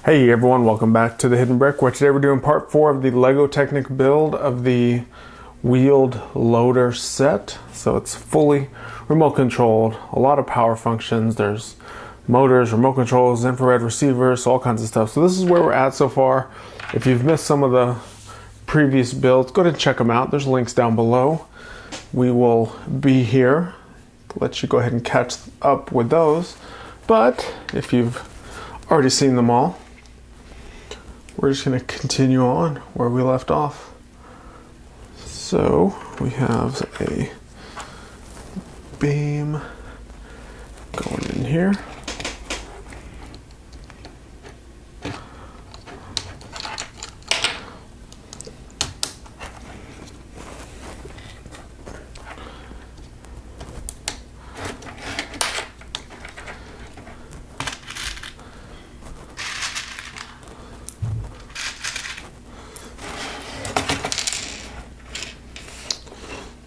Hey everyone, welcome back to the Hidden Brick, where today we're doing part 4 of the Lego Technic build of the wheeled loader set. So it's fully remote controlled, a lot of power functions, there's motors, remote controls, infrared receivers, all kinds of stuff. So this is where we're at so far. If you've missed some of the previous builds, go ahead and check them out. There's links down below. We will be here to let you go ahead and catch up with those. But if you've already seen them all, we're just going to continue on where we left off. So we have a beam going in here.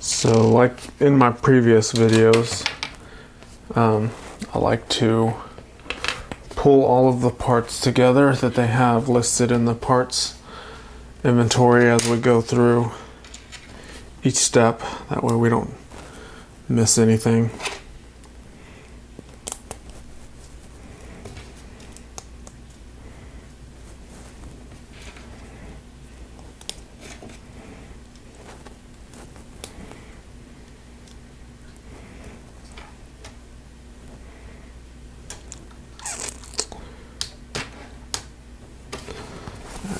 So like in my previous videos, I like to pull all of the parts together that they have listed in the parts inventory as we go through each step. That way we don't miss anything.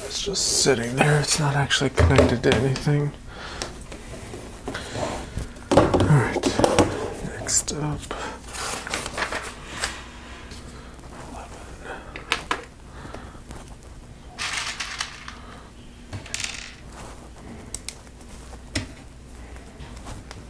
It's just sitting there, it's not actually connected to anything. Alright, next up. 11.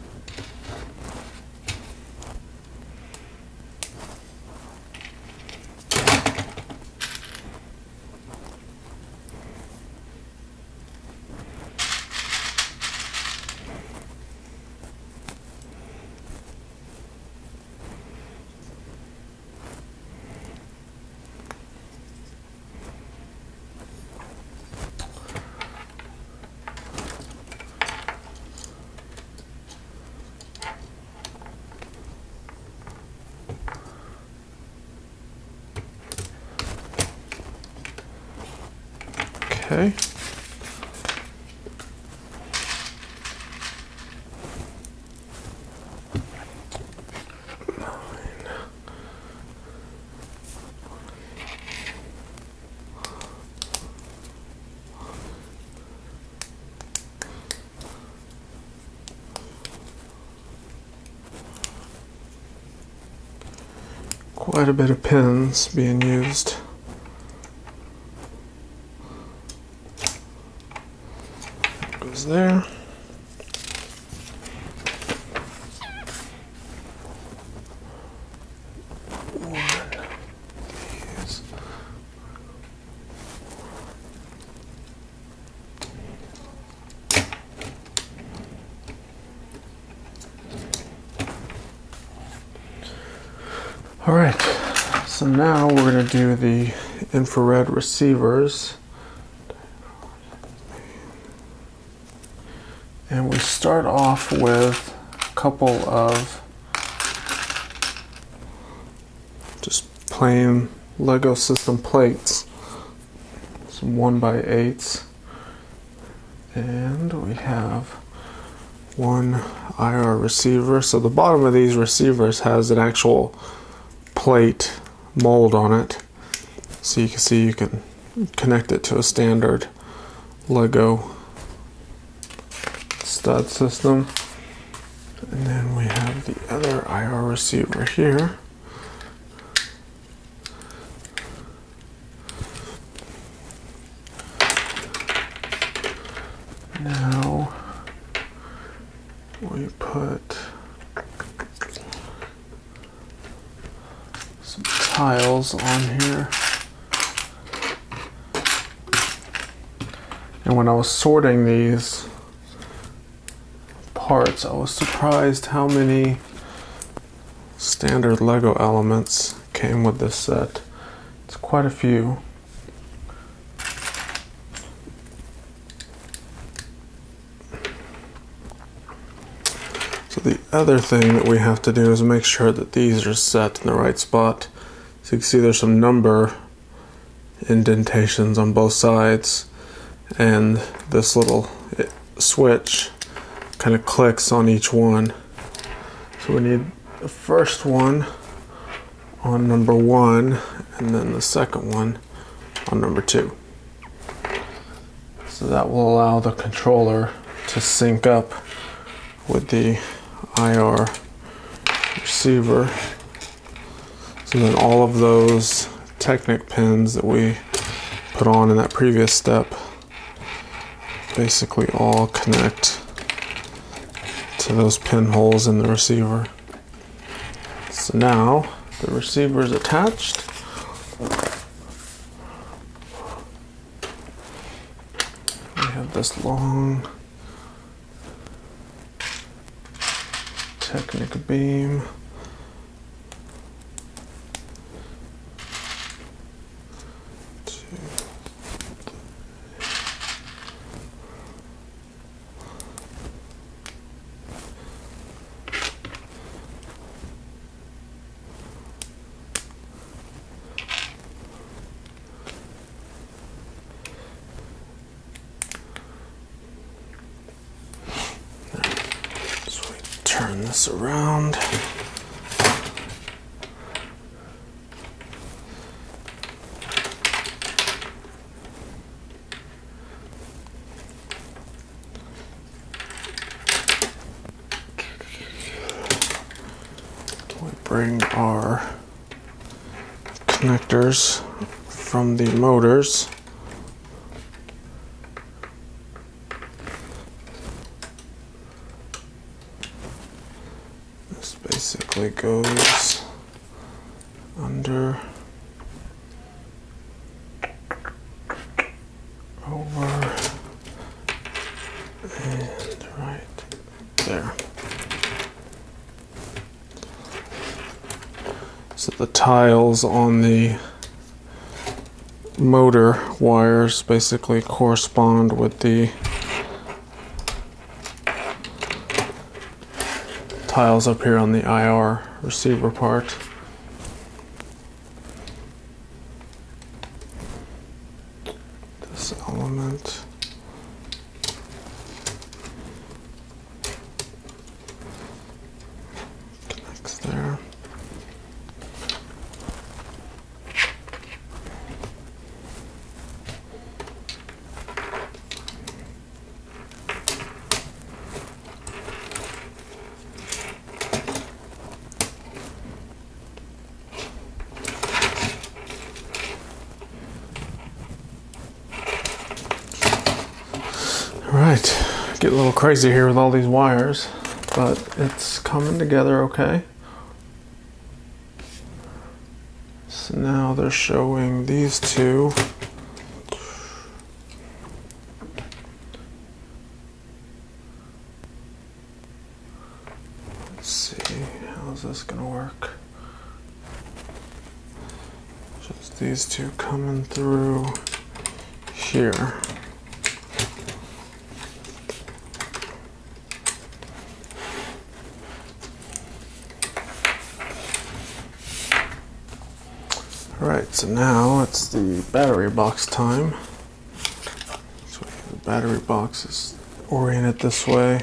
Okay. Quite a bit of pins being used. Goes there. One of these. All right, so now we're going to do the infrared receivers. And we start off with a couple of just plain Lego system plates, some 1x8s, and we have one IR receiver. So the bottom of these receivers has an actual plate mold on it, so you can see you can connect it to a standard Lego stud system. And then we have the other IR receiver here. Now we put some tiles on here. And when I was sorting these parts, I was surprised how many standard Lego elements came with this set. It's quite a few. So the other thing that we have to do is make sure that these are set in the right spot. So you can see there's some number indentations on both sides, and this little switch kind of clicks on each one. So we need the first one on number 1 and then the second one on number 2. So that will allow the controller to sync up with the IR receiver. So then all of those Technic pins that we put on in that previous step basically all connect to those pinholes in the receiver. So now the receiver is attached. We have this long Technic beam. Turn this around. We bring our connectors from the motors . This basically goes under, over, and right there. So the tiles on the motor wires basically correspond with the tiles up here on the IR receiver part. This element connects there. Right, get a little crazy here with all these wires, but it's coming together okay. So now they're showing these two. Let's see, how's this gonna work? Just these two coming through here. Alright, so now it's the battery box time. So the battery box is oriented this way.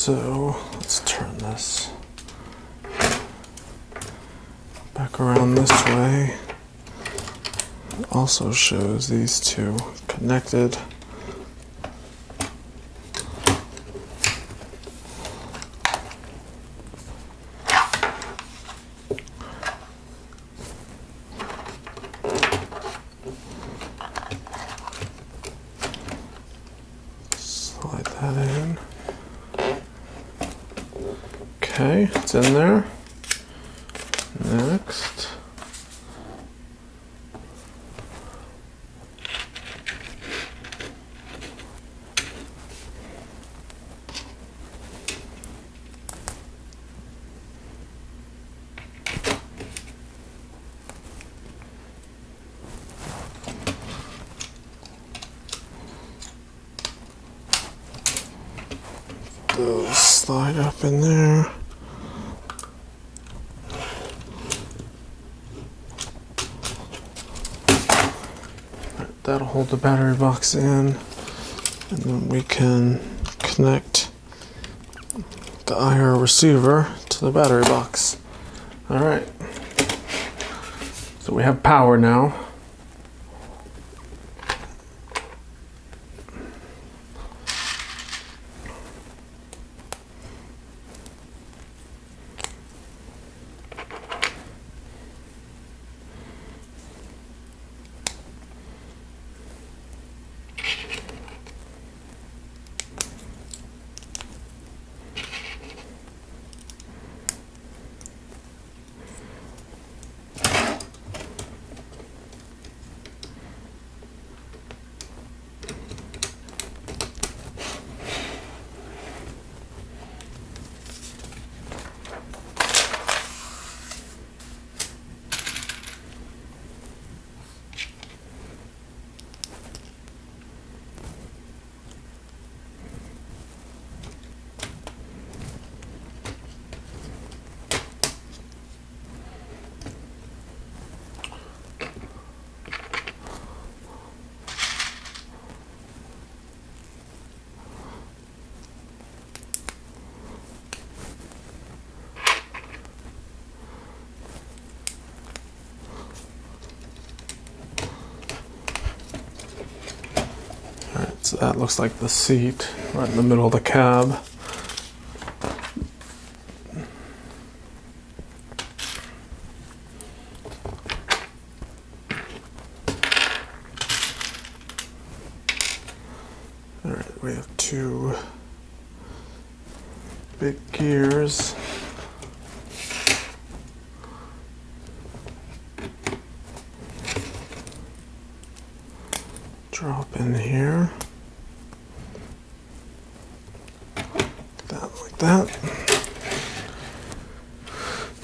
So let's turn this back around this way. It also shows these two connected. Slide that in. Okay, it's in there. Next. Those slide up in there. That'll hold the battery box in, and then we can connect the IR receiver to the battery box. All right, so we have power now. So that looks like the seat right in the middle of the cab. All right, we have two big gears. Drop in here. Like that.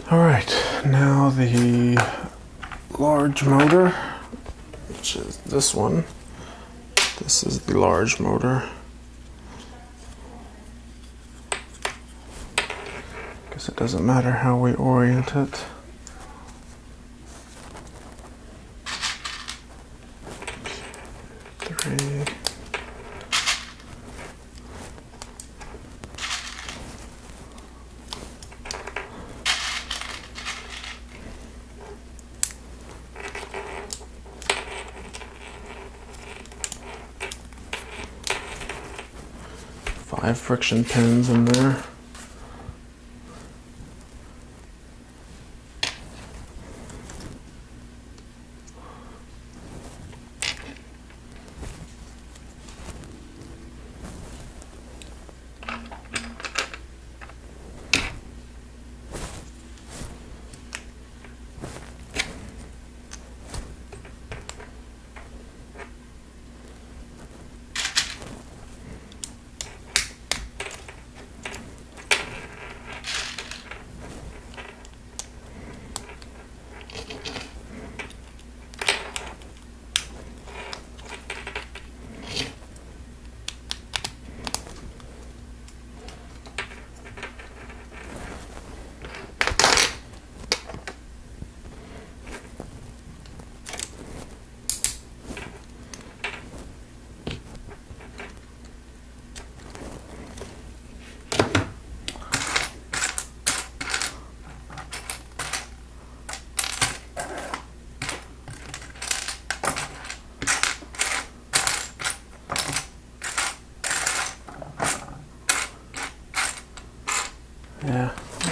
All right, now the large motor, which is this one. This is the large motor. Guess it doesn't matter how we orient it. Three. Five friction pins in there.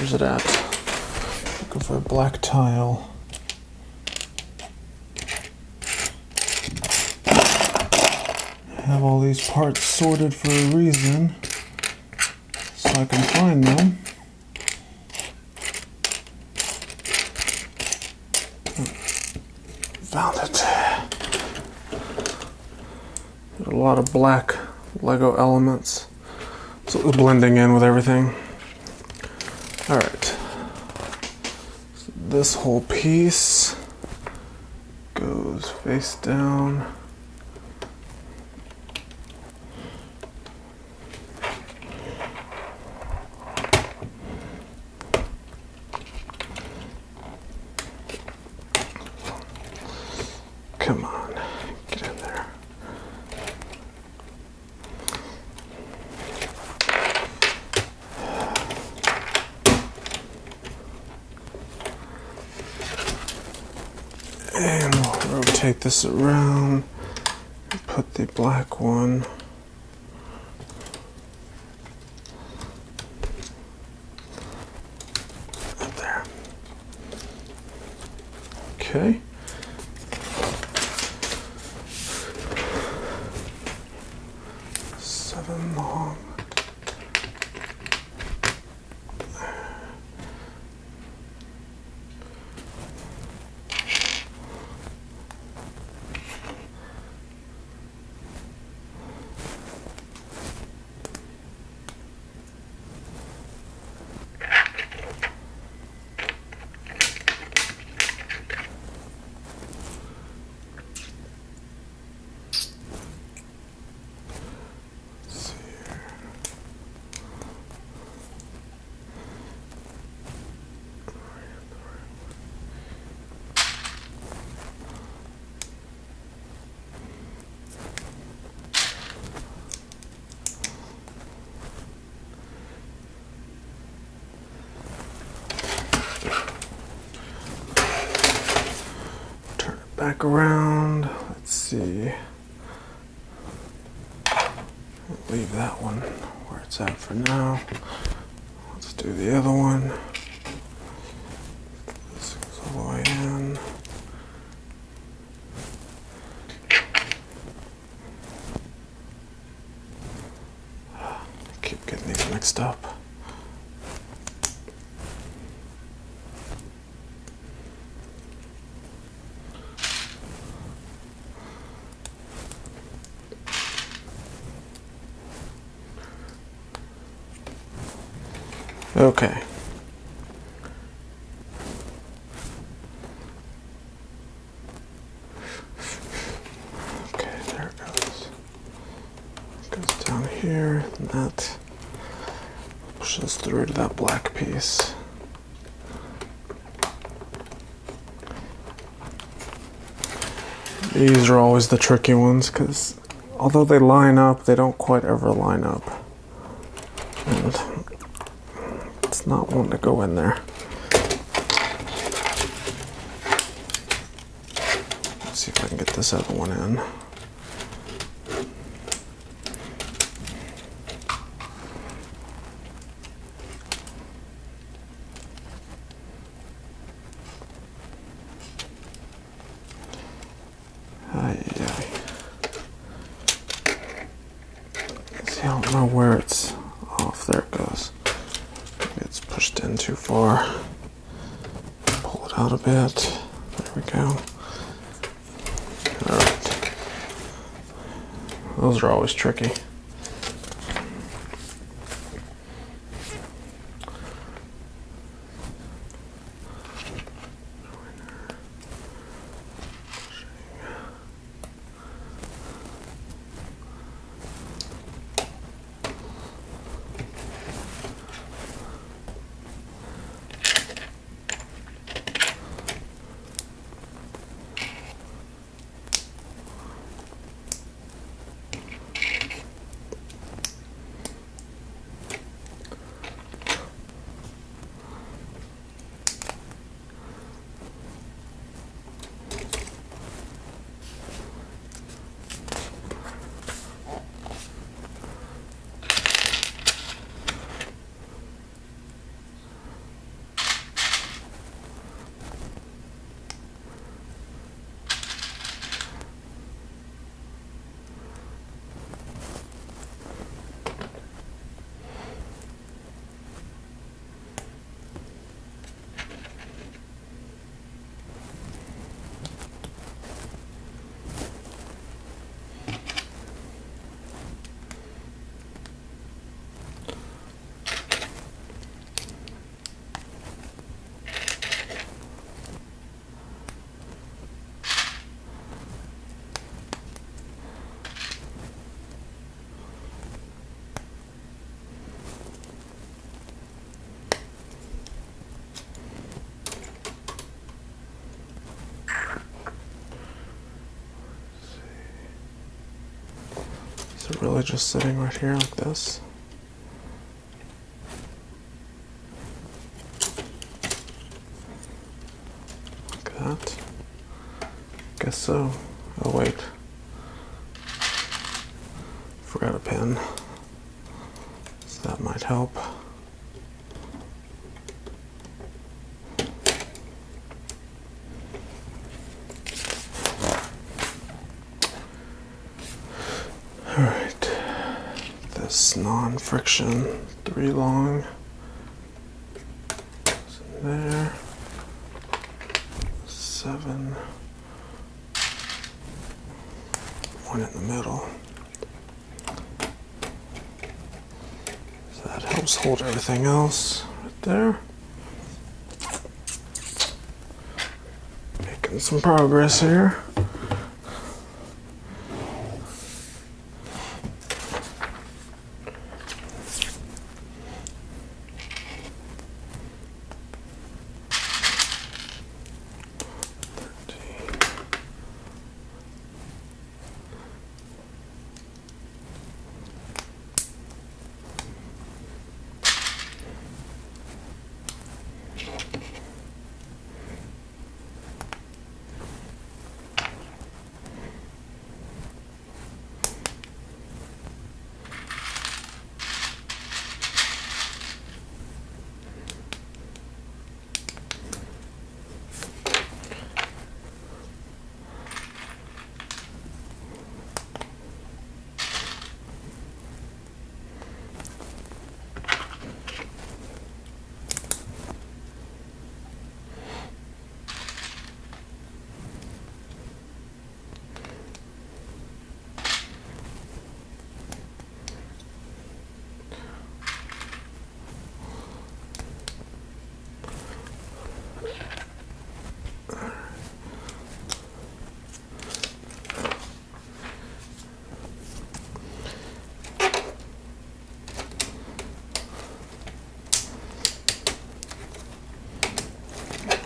Where's it at? Looking for a black tile. I have all these parts sorted for a reason, so I can find them. Found it. There's a lot of black Lego elements, so it's blending in with everything. Alright, so this whole piece goes face down. Come on, get in there. And we'll rotate this around and put the black one up there. Okay. Long. Back around, let's see. Leave that one where it's at for now. Let's do the other one. This goes all the way in. I keep getting these mixed up. Okay. Okay, there it goes. It goes down here, and that pushes through to that black piece. These are always the tricky ones because although they line up, they don't quite ever line up. And it's not one to go in there. Let's see if I can get this other one in. See, I don't know where it's off. There it goes. Maybe it's pushed in too far. Pull it out a bit. There we go. Alright. Those are always tricky. So really just sitting right here like this. Like that. Guess so. Oh wait. Forgot a pin. So that might help. Alright, this non-friction 3 long is in there, 7, 1 in the middle, so that helps hold everything else right there. Making some progress here.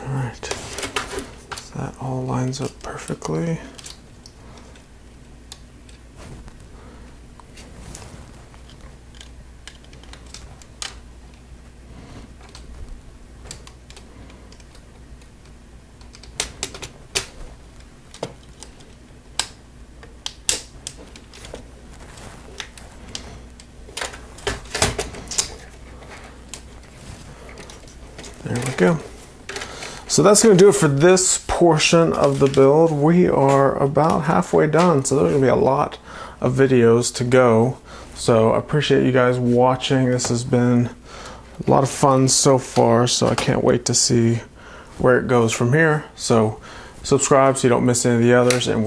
Alright, so that all lines up perfectly. There we go. So that's going to do it for this portion of the build. We are about halfway done, so there's going to be a lot of videos to go. So I appreciate you guys watching. This has been a lot of fun so far, so I can't wait to see where it goes from here. So subscribe so you don't miss any of the others, and we'll